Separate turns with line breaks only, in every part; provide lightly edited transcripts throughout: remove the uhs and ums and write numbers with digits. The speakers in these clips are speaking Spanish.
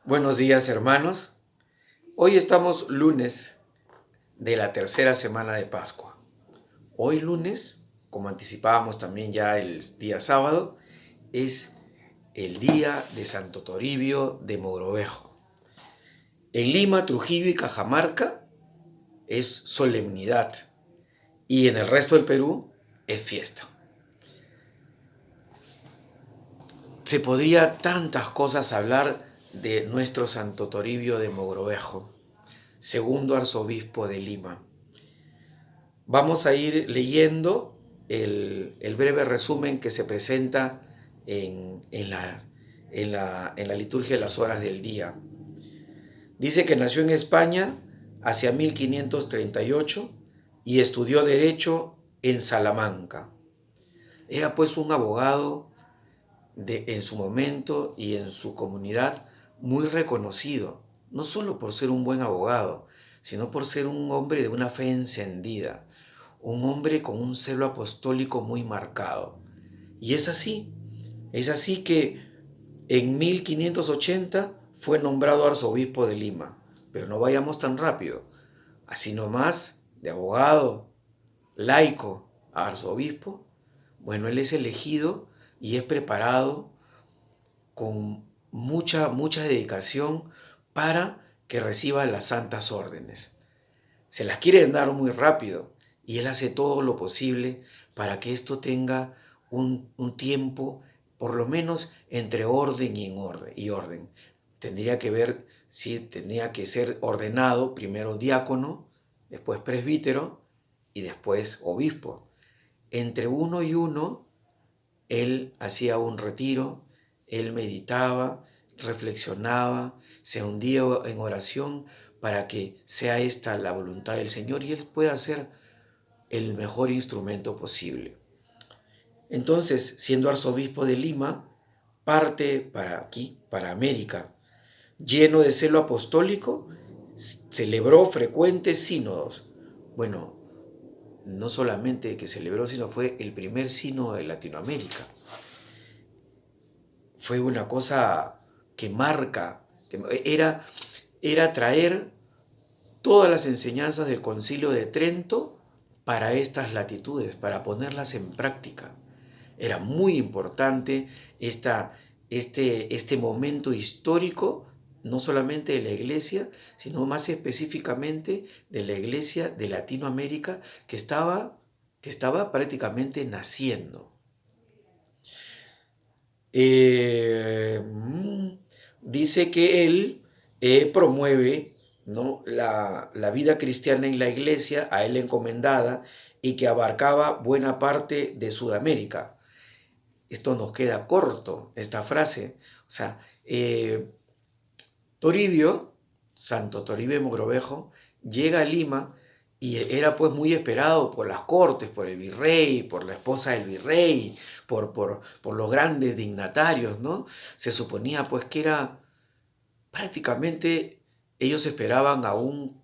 Buenos días, hermanos. Hoy estamos lunes de la tercera semana de Pascua. Hoy lunes, como anticipábamos también ya el día sábado, es el día de Santo Toribio de Mogrovejo. En Lima, Trujillo y Cajamarca es solemnidad y en el resto del Perú es fiesta. Se podría tantas cosas hablar de nuestro Santo Toribio de Mogrovejo, segundo arzobispo de Lima. Vamos a ir leyendo el breve resumen que se presenta en la liturgia de las horas del día. Dice que nació en España hacia 1538 y estudió Derecho en Salamanca. Era pues un abogado en su momento y en su comunidad muy reconocido, no solo por ser un buen abogado, sino por ser un hombre de una fe encendida, un hombre con un celo apostólico muy marcado. Y es así que en 1580 fue nombrado arzobispo de Lima, pero no vayamos tan rápido, así nomás, de abogado, laico a arzobispo, bueno, él es elegido y es preparado con mucha dedicación para que reciba las santas órdenes. Se las quieren dar muy rápido y él hace todo lo posible para que esto tenga un tiempo, por lo menos entre orden y orden. Tendría que ver si tenía que ser ordenado primero diácono, después presbítero y después obispo. Entre uno y uno, él hacía un retiro, él meditaba, reflexionaba, se hundía en oración para que sea esta la voluntad del Señor y él pueda ser el mejor instrumento posible. Entonces, siendo arzobispo de Lima, parte para aquí, para América. Lleno de celo apostólico, celebró frecuentes sínodos. Bueno, no solamente que celebró, sino fue el primer sínodo de Latinoamérica. Fue una cosa que marca, era traer todas las enseñanzas del Concilio de Trento para estas latitudes, para ponerlas en práctica. Era muy importante este momento histórico, no solamente de la Iglesia, sino más específicamente de la Iglesia de Latinoamérica que estaba prácticamente naciendo. Eh, Dice que él promueve, ¿no?, la vida cristiana en la iglesia, a él encomendada, y que abarcaba buena parte de Sudamérica. Esto nos queda corto, esta frase. O sea, Toribio, Santo Toribio de Mogrovejo, llega a Lima y era pues muy esperado por las cortes, por el virrey, por la esposa del virrey, por los grandes dignatarios, ¿no? Se suponía pues que era prácticamente, ellos esperaban a un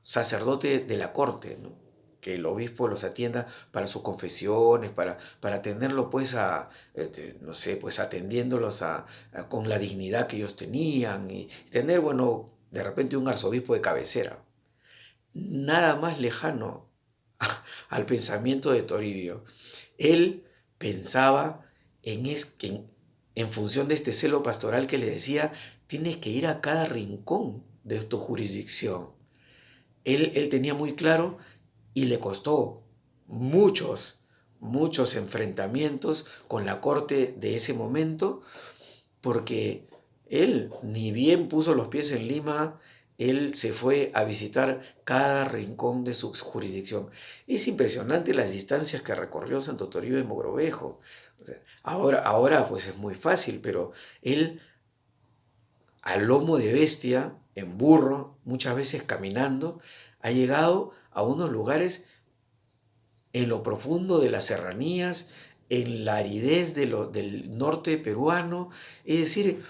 sacerdote de la corte, ¿no?, que el obispo los atienda para sus confesiones, para tenerlo pues no sé, pues atendiéndolos con la dignidad que ellos tenían y tener, bueno, de repente un arzobispo de cabecera. Nada más lejano al pensamiento de Toribio. Él pensaba en función de este celo pastoral que le decía, tienes que ir a cada rincón de tu jurisdicción. Él tenía muy claro y le costó muchos enfrentamientos con la corte de ese momento, porque él ni bien puso los pies en Lima, él se fue a visitar cada rincón de su jurisdicción. Es impresionante las distancias que recorrió Santo Toribio de Mogrovejo. O sea, ahora pues es muy fácil, pero él a lomo de bestia, en burro, muchas veces caminando, ha llegado a unos lugares en lo profundo de las serranías, en la aridez del norte peruano. Es decir,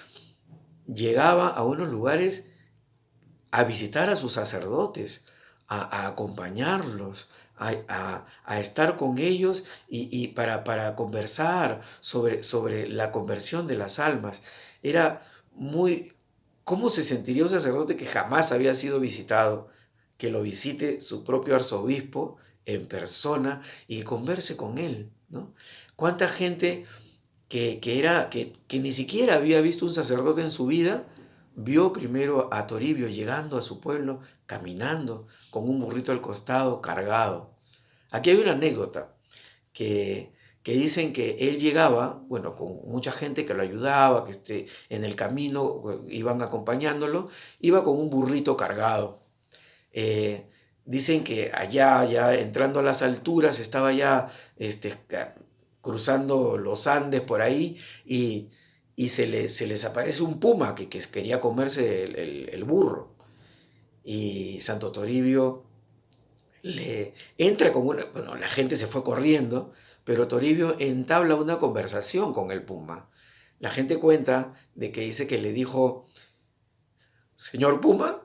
llegaba a unos lugares a visitar a sus sacerdotes, a acompañarlos, a estar con ellos y para conversar sobre la conversión de las almas. Era muy ¿Cómo se sentiría un sacerdote que jamás había sido visitado, que lo visite su propio arzobispo en persona y converse con él, ¿no? ¿Cuánta gente que ni siquiera había visto un sacerdote en su vida, vio primero a Toribio llegando a su pueblo, caminando, con un burrito al costado, cargado? Aquí hay una anécdota que, que dicen que él llegaba, bueno, con mucha gente que lo ayudaba, que en el camino iban acompañándolo, iba con un burrito cargado. Eh, Dicen que allá, ya entrando a las alturas, estaba ya cruzando los Andes por ahí y se les aparece un puma que quería comerse el burro. Y Santo Toribio le entra con una... Bueno, la gente se fue corriendo, pero Toribio entabla una conversación con el puma. La gente cuenta de que dice que le dijo: señor Puma,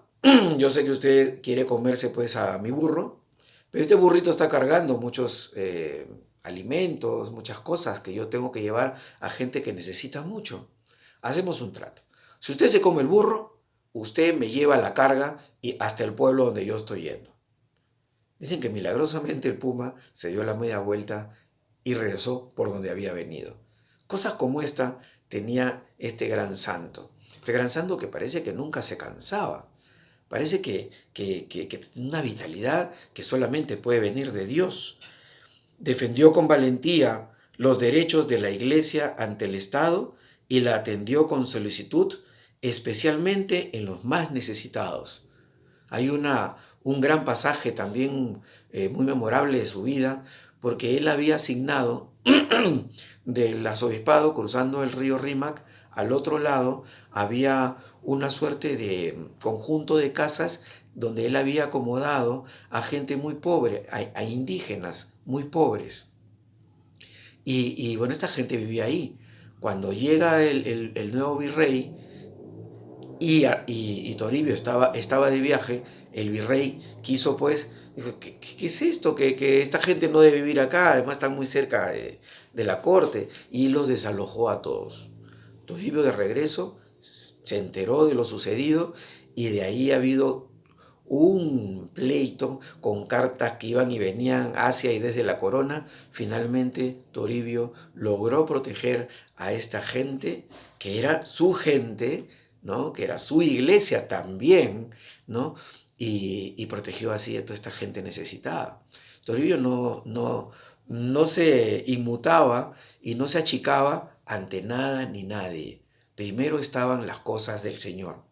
yo sé que usted quiere comerse pues a mi burro, pero este burrito está cargando muchos alimentos, muchas cosas que yo tengo que llevar a gente que necesita mucho. Hacemos un trato. Si usted se come el burro, usted me lleva la carga y hasta el pueblo donde yo estoy yendo. Dicen que milagrosamente el puma se dio la media vuelta y regresó por donde había venido. Cosas como esta tenía este gran santo. Este gran santo que parece que nunca se cansaba. Parece que tiene una vitalidad que solamente puede venir de Dios. Defendió con valentía los derechos de la Iglesia ante el Estado y la atendió con solicitud, especialmente en los más necesitados. Hay un gran pasaje también muy memorable de su vida, porque él había asignado del arzobispado, cruzando el río Rímac, al otro lado había una suerte de conjunto de casas donde él había acomodado a gente muy pobre, a indígenas muy pobres. Bueno, esta gente vivía ahí. Cuando llega el nuevo virrey, y Toribio estaba de viaje, el virrey quiso pues, dijo: ¿qué es esto? Que esta gente no debe vivir acá, además están muy cerca de la corte, y los desalojó a todos. Toribio de regreso se enteró de lo sucedido y de ahí ha habido un pleito con cartas que iban y venían hacia y desde la corona. Finalmente Toribio logró proteger a esta gente, que era su gente, ¿no? Que era su iglesia también, ¿no? Y protegió así a toda esta gente necesitada. Toribio no se inmutaba y no se achicaba ante nada ni nadie. Primero estaban las cosas del Señor.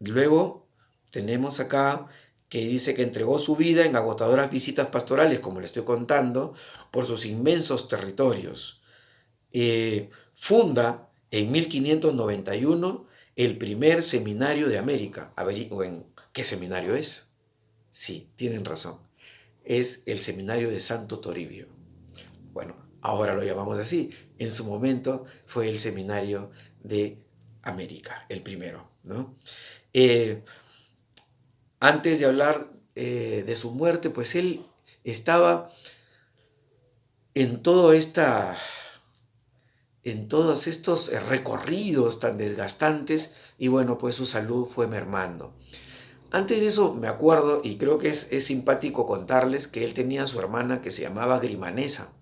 Luego tenemos acá que dice que entregó su vida en agotadoras visitas pastorales, como le estoy contando, por sus inmensos territorios. Funda en 1591 el primer seminario de América. Averigüen qué seminario es. Sí, tienen razón. Es el seminario de Santo Toribio. Bueno, ahora lo llamamos así. En su momento fue el seminario de América, el primero, ¿no? Antes de hablar de su muerte, pues él estaba en en todos estos recorridos tan desgastantes, y bueno, pues su salud fue mermando. Antes de eso me acuerdo, y creo que es simpático contarles, que él tenía a su hermana que se llamaba Grimanesa.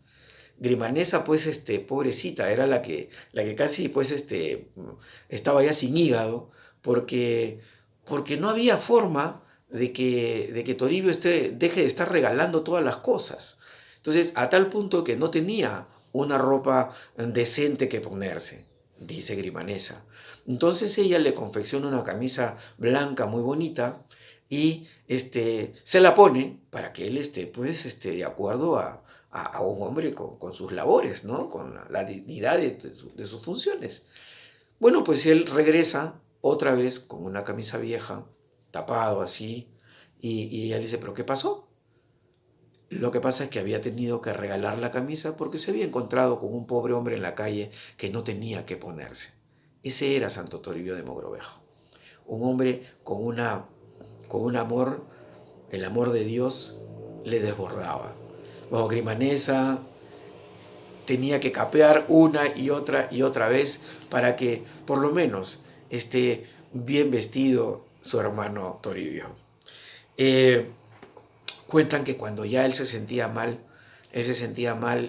Grimanesa, pues, pobrecita, era la que casi, pues, estaba ya sin hígado, porque, porque no había forma de que Toribio deje de estar regalando todas las cosas. Entonces, a tal punto que no tenía una ropa decente que ponerse, dice Grimanesa. Entonces ella le confecciona una camisa blanca muy bonita y se la pone para que él esté, pues, de acuerdo a un hombre con sus labores, ¿no? Con la dignidad de sus funciones. Bueno, pues él regresa otra vez con una camisa vieja, tapado así, y ella le dice: ¿pero qué pasó? Lo que pasa es que había tenido que regalar la camisa porque se había encontrado con un pobre hombre en la calle que no tenía que ponerse. Ese era Santo Toribio de Mogrovejo. Un hombre con un amor, el amor de Dios le desbordaba. Bajo Grimanesa tenía que capear una y otra vez para que por lo menos esté bien vestido su hermano Toribio. Cuentan que cuando ya él se sentía mal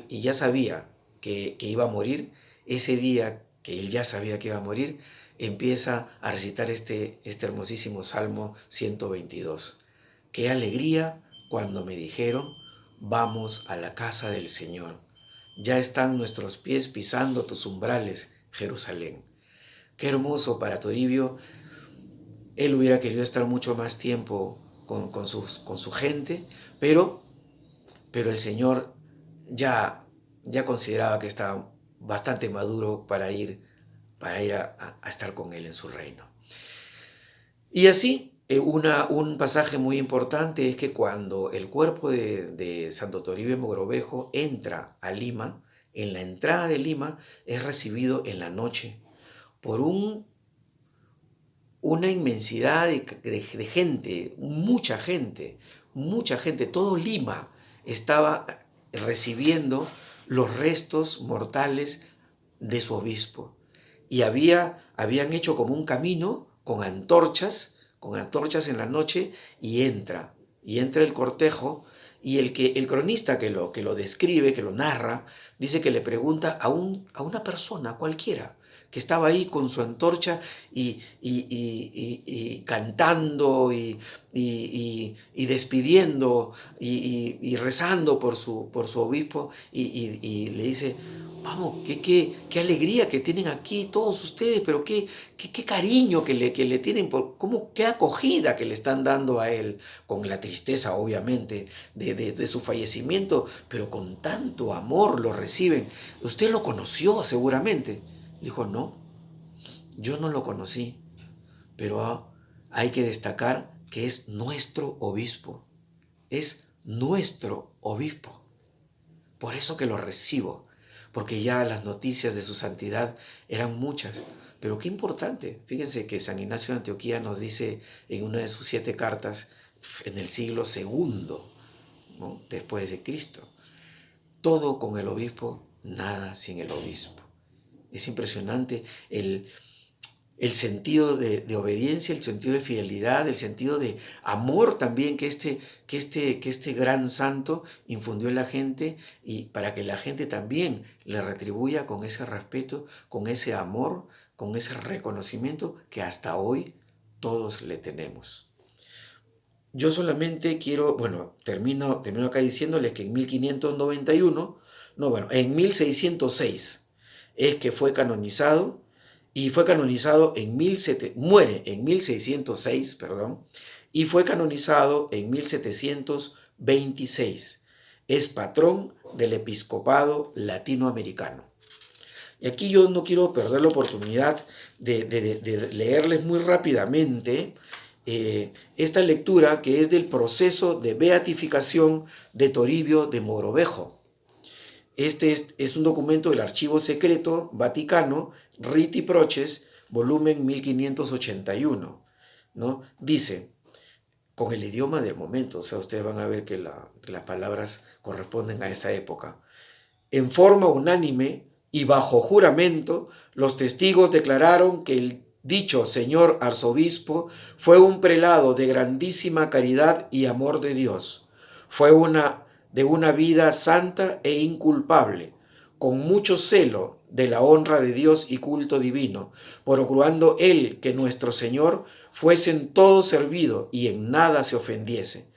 y ya sabía que iba a morir, ese día que él ya sabía que iba a morir, empieza a recitar este hermosísimo Salmo 122. Qué alegría cuando me dijeron, vamos a la casa del Señor. Ya están nuestros pies pisando tus umbrales, Jerusalén. Qué hermoso para Toribio. Él hubiera querido estar mucho más tiempo con su gente, pero el Señor ya consideraba que estaba bastante maduro para ir a estar con Él en su reino. Y así, un pasaje muy importante es que cuando el cuerpo de Santo Toribio Mogrovejo entra a Lima, en la entrada de Lima es recibido en la noche por una inmensidad de gente, mucha gente, todo Lima estaba recibiendo los restos mortales de su obispo. Y habían hecho como un camino con antorchas en la noche, y entra el cortejo, y el cronista que lo describe, que lo narra, dice que le pregunta a una persona cualquiera que estaba ahí con su antorcha y cantando y despidiendo y rezando por su obispo, y le dice, vamos, qué alegría que tienen aquí todos ustedes, pero qué cariño que le tienen, qué acogida que le están dando a él, con la tristeza obviamente de su fallecimiento, pero con tanto amor lo reciben. Usted lo conoció seguramente. Dijo, no, yo no lo conocí, pero hay que destacar que es nuestro obispo, por eso que lo recibo, porque ya las noticias de su santidad eran muchas. Pero qué importante, fíjense que San Ignacio de Antioquía nos dice en una de sus 7 cartas, en el siglo segundo, ¿no?, después de Cristo, todo con el obispo, nada sin el obispo. Es impresionante el sentido de obediencia, el sentido de fidelidad, el sentido de amor también que este gran santo infundió en la gente, y para que la gente también le retribuya con ese respeto, con ese amor, con ese reconocimiento que hasta hoy todos le tenemos. Yo solamente quiero, termino acá diciéndoles que en 1591, en 1606 es que fue canonizado, y fue canonizado muere en 1606, y fue canonizado en 1726. Es patrón del episcopado latinoamericano. Y aquí yo no quiero perder la oportunidad de leerles muy rápidamente esta lectura, que es del proceso de beatificación de Toribio de Mogrovejo. Este es un documento del Archivo Secreto Vaticano, Riti Proces, volumen 1581, ¿no? Dice, con el idioma del momento, o sea, ustedes van a ver que las palabras corresponden a esa época. En forma unánime y bajo juramento, los testigos declararon que el dicho señor arzobispo fue un prelado de grandísima caridad y amor de Dios. Fue de una vida santa e inculpable, con mucho celo de la honra de Dios y culto divino, procurando él que nuestro Señor fuese en todo servido y en nada se ofendiese.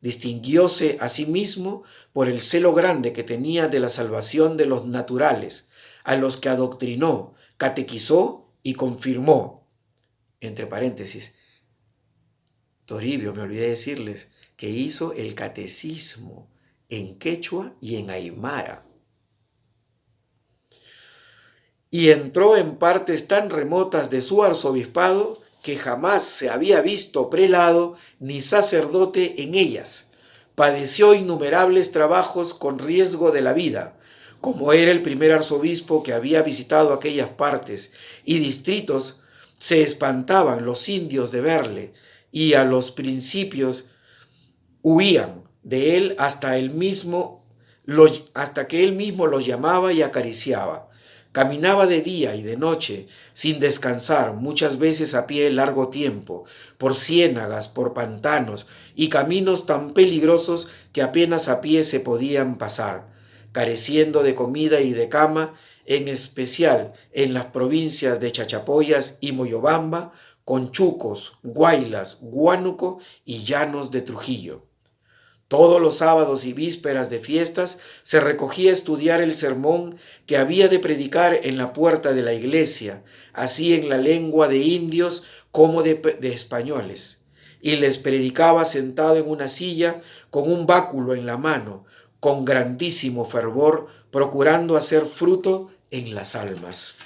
Distinguióse asimismo por el celo grande que tenía de la salvación de los naturales, a los que adoctrinó, catequizó y confirmó. Entre paréntesis, Toribio, me olvidé decirles, que hizo el catecismo en quechua y en aymara. Y entró en partes tan remotas de su arzobispado que jamás se había visto prelado ni sacerdote en ellas. Padeció innumerables trabajos con riesgo de la vida, como era el primer arzobispo que había visitado aquellas partes y distritos. Se espantaban los indios de verle, y a los principios huían de él hasta que él mismo los llamaba y acariciaba. Caminaba de día y de noche, sin descansar, muchas veces a pie largo tiempo, por ciénagas, por pantanos y caminos tan peligrosos que apenas a pie se podían pasar, careciendo de comida y de cama, en especial en las provincias de Chachapoyas y Moyobamba, Conchucos, Guaylas, Huánuco y Llanos de Trujillo. Todos los sábados y vísperas de fiestas se recogía a estudiar el sermón que había de predicar en la puerta de la iglesia, así en la lengua de indios como de españoles, y les predicaba sentado en una silla con un báculo en la mano, con grandísimo fervor, procurando hacer fruto en las almas.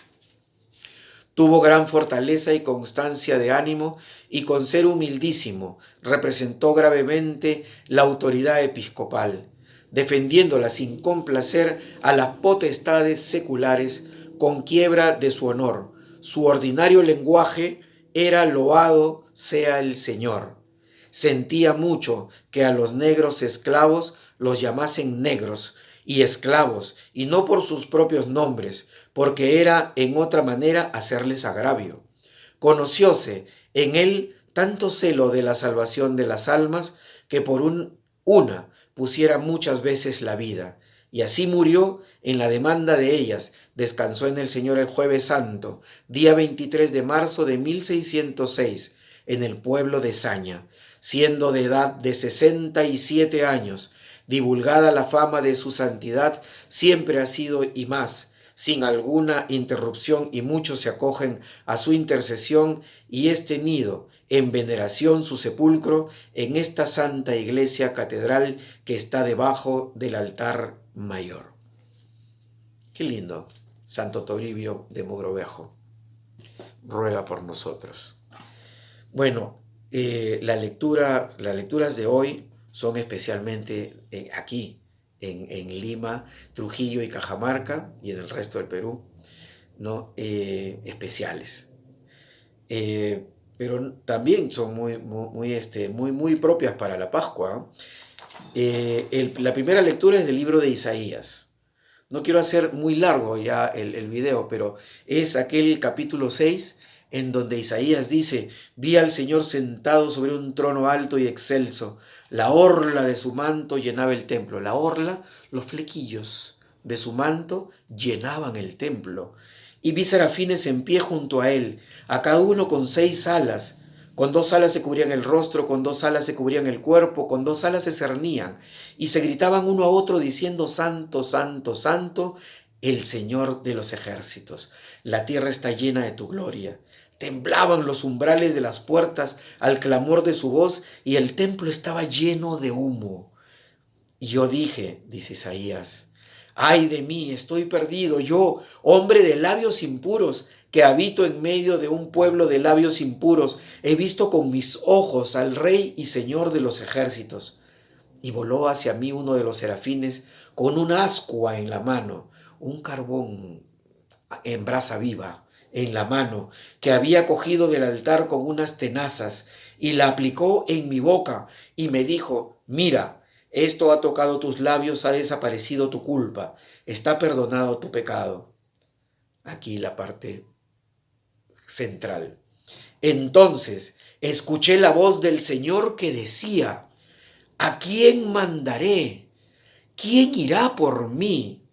Tuvo gran fortaleza y constancia de ánimo y con ser humildísimo representó gravemente la autoridad episcopal, defendiéndola sin complacer a las potestades seculares con quiebra de su honor. Su ordinario lenguaje era loado sea el Señor. Sentía mucho que a los negros esclavos los llamasen negros y esclavos, y no por sus propios nombres, porque era en otra manera hacerles agravio. Conocióse en él tanto celo de la salvación de las almas, que por una pusiera muchas veces la vida, y así murió en la demanda de ellas. Descansó en el Señor el Jueves Santo, día 23 de marzo de 1606, en el pueblo de Saña, siendo de edad de 67 años. Divulgada la fama de su santidad siempre ha sido y más, sin alguna interrupción, y muchos se acogen a su intercesión, y es tenido en veneración su sepulcro en esta santa iglesia catedral que está debajo del altar mayor. Qué lindo, Santo Toribio de Mogrovejo, ruega por nosotros. Bueno, las lecturas de hoy son especialmente aquí, en Lima, Trujillo y Cajamarca, y en el resto del Perú, ¿no? Especiales. Pero también son muy propias para la Pascua. La primera lectura es del libro de Isaías. No quiero hacer muy largo ya el video, pero es aquel capítulo 6 en donde Isaías dice: vi al Señor sentado sobre un trono alto y excelso, la orla de su manto llenaba el templo. La orla, los flequillos de su manto llenaban el templo. Y vi serafines en pie junto a él, a cada uno con 6 alas. Con 2 alas se cubrían el rostro, con 2 alas se cubrían el cuerpo, con 2 alas se cernían, y se gritaban uno a otro diciendo: Santo, Santo, Santo, el Señor de los ejércitos. La tierra está llena de tu gloria. Temblaban los umbrales de las puertas al clamor de su voz, y el templo estaba lleno de humo. Y yo dije, dice Isaías: ay de mí, estoy perdido, yo, hombre de labios impuros, que habito en medio de un pueblo de labios impuros. He visto con mis ojos al Rey y Señor de los ejércitos. Y voló hacia mí uno de los serafines con una ascua en la mano, un carbón en brasa viva en la mano, que había cogido del altar con unas tenazas, y la aplicó en mi boca, y me dijo: mira, esto ha tocado tus labios, ha desaparecido tu culpa, está perdonado tu pecado. Aquí la parte central. Entonces escuché la voz del Señor que decía: ¿a quién mandaré? ¿Quién irá por mí?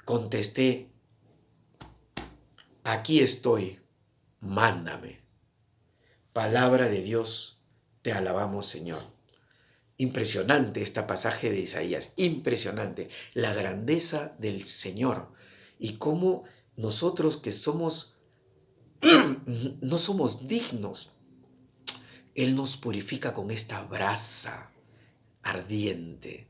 Contesté: aquí estoy, mándame. Palabra de Dios, te alabamos, Señor. Impresionante este pasaje de Isaías, impresionante la grandeza del Señor y cómo nosotros que somos no somos dignos, Él nos purifica con esta brasa ardiente.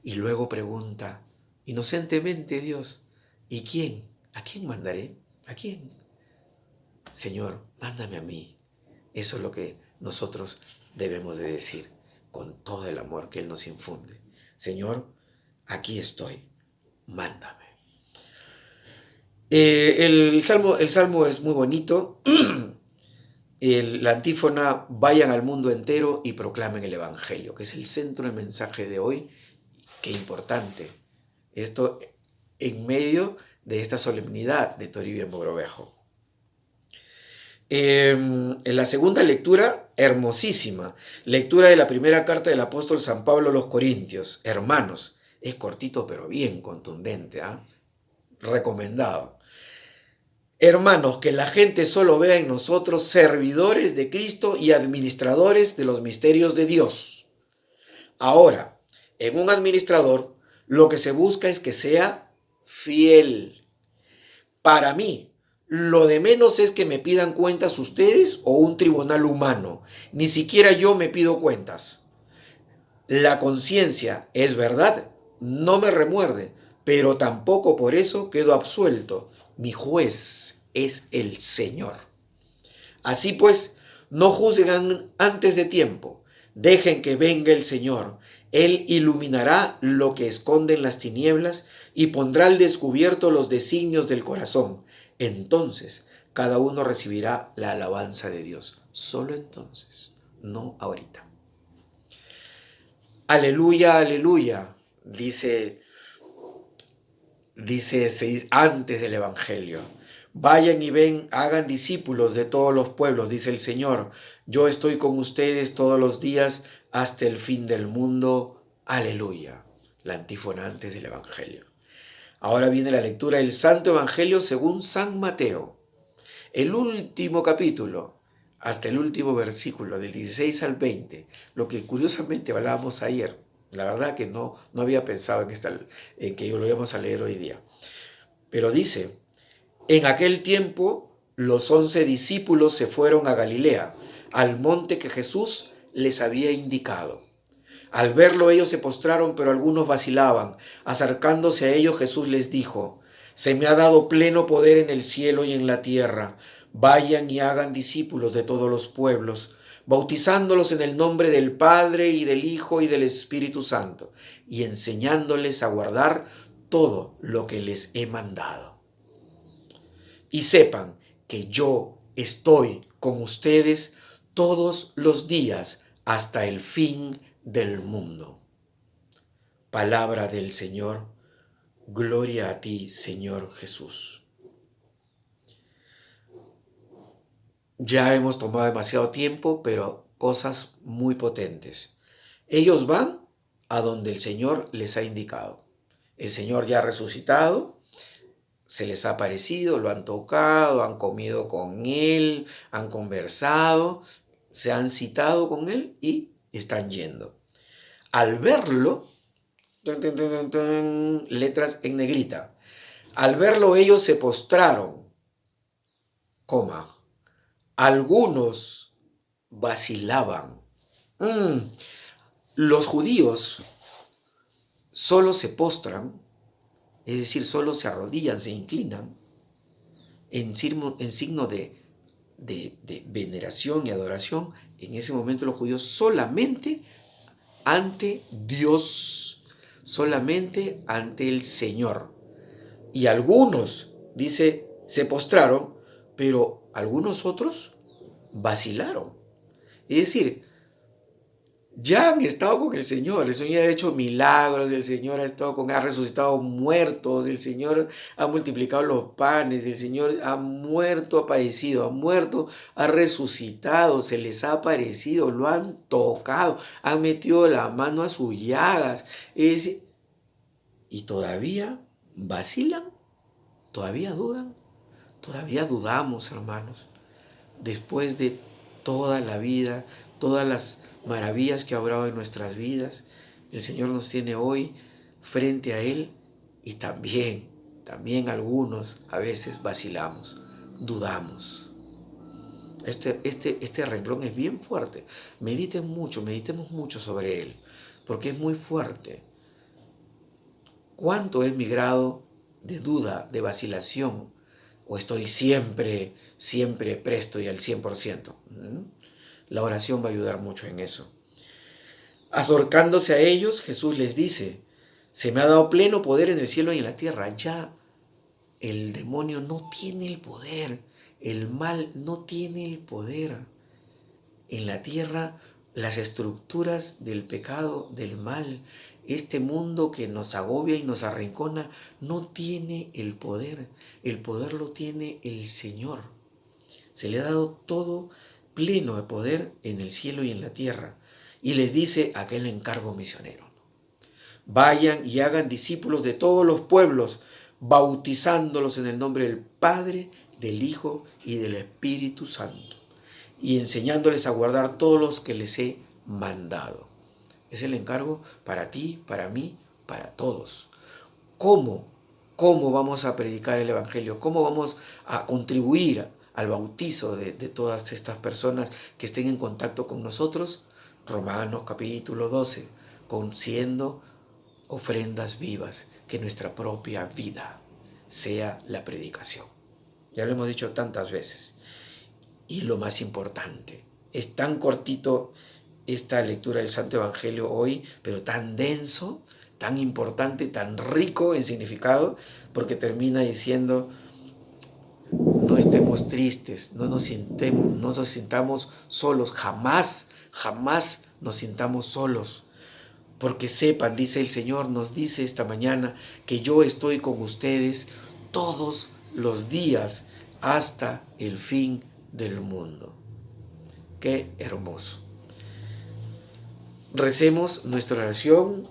Y luego pregunta inocentemente Dios: ¿y quién? ¿A quién mandaré? ¿A quién? Señor, mándame a mí. Eso es lo que nosotros debemos de decir con todo el amor que Él nos infunde. Señor, aquí estoy, mándame. El salmo es muy bonito. La antífona: vayan al mundo entero y proclamen el Evangelio, que es el centro del mensaje de hoy. Qué importante. Esto en medio de esta solemnidad de Toribio Mogrovejo. En la segunda lectura, hermosísima, lectura de la primera carta del apóstol San Pablo a los Corintios. Hermanos, es cortito pero bien contundente, recomendado. Hermanos, que la gente solo vea en nosotros servidores de Cristo y administradores de los misterios de Dios. Ahora, en un administrador, lo que se busca es que sea fiel. Para mí, lo de menos es que me pidan cuentas ustedes o un tribunal humano. Ni siquiera yo me pido cuentas. La conciencia, es verdad, no me remuerde, pero tampoco por eso quedo absuelto. Mi juez es el Señor. Así pues, no juzguen antes de tiempo. Dejen que venga el Señor. Él iluminará lo que esconde en las tinieblas y pondrá al descubierto los designios del corazón. Entonces, cada uno recibirá la alabanza de Dios. Solo entonces, no ahorita. Aleluya, aleluya, dice antes del Evangelio. Vayan y ven, hagan discípulos de todos los pueblos, dice el Señor. Yo estoy con ustedes todos los días hasta el fin del mundo. Aleluya. La antífona antes del Evangelio. Ahora viene la lectura del Santo Evangelio según San Mateo. El último capítulo, hasta el último versículo, del 16 al 20, lo que curiosamente hablábamos ayer. La verdad que no había pensado en que lo íbamos a leer hoy día. Pero dice: en aquel tiempo los 11 discípulos se fueron a Galilea, al monte que Jesús les había indicado. Al verlo ellos se postraron, pero algunos vacilaban. Acercándose a ellos, Jesús les dijo: se me ha dado pleno poder en el cielo y en la tierra. Vayan y hagan discípulos de todos los pueblos, bautizándolos en el nombre del Padre y del Hijo y del Espíritu Santo, y enseñándoles a guardar todo lo que les he mandado. Y sepan que yo estoy con ustedes todos los días hasta el fin del mundo. Palabra del Señor. Gloria a ti, Señor Jesús. Ya hemos tomado demasiado tiempo, pero cosas muy potentes. Ellos van a donde el Señor les ha indicado. El Señor ya ha resucitado, se les ha aparecido, lo han tocado, han comido con Él, han conversado, se han citado con Él y están yendo. Al verlo, letras en negrita, al verlo ellos se postraron, algunos vacilaban. Los judíos solo se postran, es decir, solo se arrodillan, se inclinan en signo de veneración y adoración. En ese momento los judíos solamente ante Dios, solamente ante el Señor. Y algunos, dice, se postraron, pero algunos otros vacilaron. Es decir, ya han estado con el Señor ha hecho milagros, el Señor ha resucitado muertos, el Señor ha multiplicado los panes, el Señor ha muerto, ha padecido, ha muerto, ha resucitado, se les ha aparecido, lo han tocado, han metido la mano a sus llagas, y todavía vacilan, todavía dudan, todavía dudamos, hermanos, después de toda la vida, todas las maravillas que ha obrado en nuestras vidas. El Señor nos tiene hoy frente a Él y también algunos a veces vacilamos, dudamos. Este renglón es bien fuerte. Meditemos mucho sobre él, porque es muy fuerte. ¿Cuánto es mi grado de duda, de vacilación? ¿O estoy siempre presto y al 100%? La oración va a ayudar mucho en eso. Acercándose a ellos, Jesús les dice: se me ha dado pleno poder en el cielo y en la tierra. Ya el demonio no tiene el poder, el mal no tiene el poder. En la tierra, las estructuras del pecado, del mal, Este mundo que nos agobia y nos arrincona no tiene el poder lo tiene el Señor. Se le ha dado todo pleno de poder en el cielo y en la tierra. Y les dice aquel encargo misionero: vayan y hagan discípulos de todos los pueblos, bautizándolos en el nombre del Padre, del Hijo y del Espíritu Santo, y enseñándoles a guardar todos los que les he mandado. Es el encargo para ti, para mí, para todos. ¿Cómo? ¿Cómo vamos a predicar el Evangelio? ¿Cómo vamos a contribuir al bautizo de todas estas personas que estén en contacto con nosotros? Romanos capítulo 12, siendo ofrendas vivas, que nuestra propia vida sea la predicación. Ya lo hemos dicho tantas veces. Y lo más importante, es tan cortito esta lectura del Santo Evangelio hoy, pero tan denso, tan importante, tan rico en significado, porque termina diciendo: no estemos tristes, no nos sintamos solos, jamás nos sintamos solos. Porque sepan, dice el Señor, nos dice esta mañana, que yo estoy con ustedes todos los días hasta el fin del mundo. Qué hermoso. Recemos nuestra oración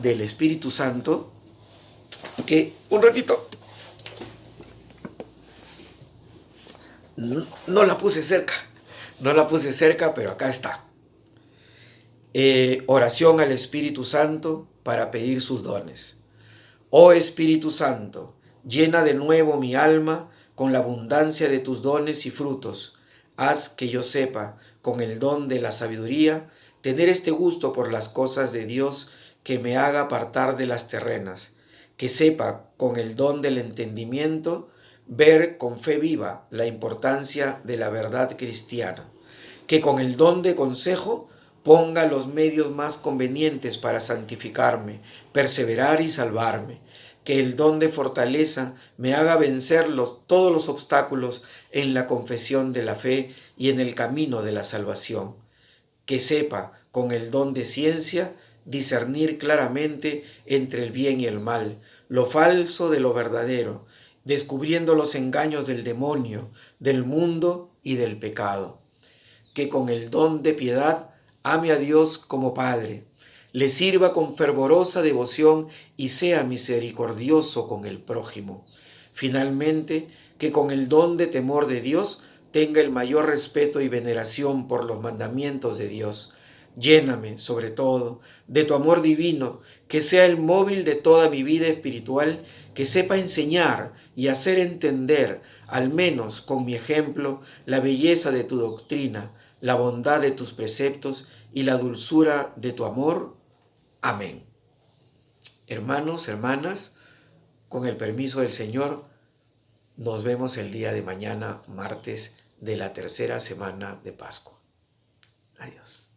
del Espíritu Santo, que un ratito no la puse cerca, pero acá está. Oración al Espíritu Santo para pedir sus dones. Oh Espíritu Santo, llena de nuevo mi alma con la abundancia de tus dones y frutos. Haz que yo sepa, con el don de la sabiduría, tener este gusto por las cosas de Dios que me haga apartar de las terrenas. Que sepa, con el don del entendimiento, ver con fe viva la importancia de la verdad cristiana. Que con el don de consejo ponga los medios más convenientes para santificarme, perseverar y salvarme. Que el don de fortaleza me haga vencer todos los obstáculos en la confesión de la fe y en el camino de la salvación. Que sepa, con el don de ciencia, discernir claramente entre el bien y el mal, lo falso de lo verdadero, descubriendo los engaños del demonio, del mundo y del pecado. Que con el don de piedad ame a Dios como Padre, le sirva con fervorosa devoción y sea misericordioso con el prójimo. Finalmente, que con el don de temor de Dios tenga el mayor respeto y veneración por los mandamientos de Dios. Lléname, sobre todo, de tu amor divino, que sea el móvil de toda mi vida espiritual, que sepa enseñar y hacer entender, al menos con mi ejemplo, la belleza de tu doctrina, la bondad de tus preceptos y la dulzura de tu amor. Amén. Hermanos, hermanas, con el permiso del Señor, nos vemos el día de mañana, martes de la tercera semana de Pascua. Adiós.